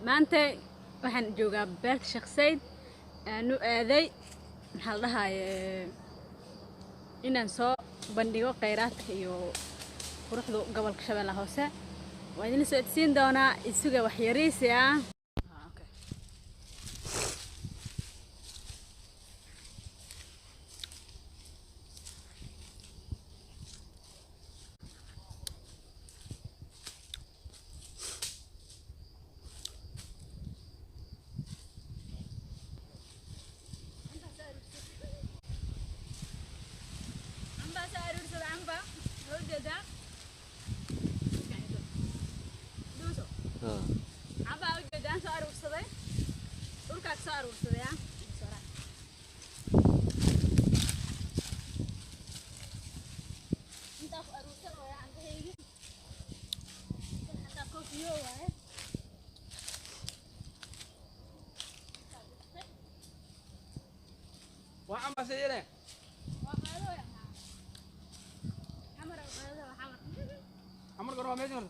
maanta waxaan joogaa beerta Sheekh Said aanu aaday maxaa la dhahaye inaan soo bandhigo kheyraadka iyo quruxda gobolka Shabeellaha Hoose waa idin soo edsiin doonaa isuga wax yariisi ah عبا وجد أنا صار وصدي وركك صار وصدي بسرعة أنت أخو وصل ويا عند هيجي حتى كوفي هو وعم سيره وقالوا يا حمر وقالوا حمر عمر قروا ميجر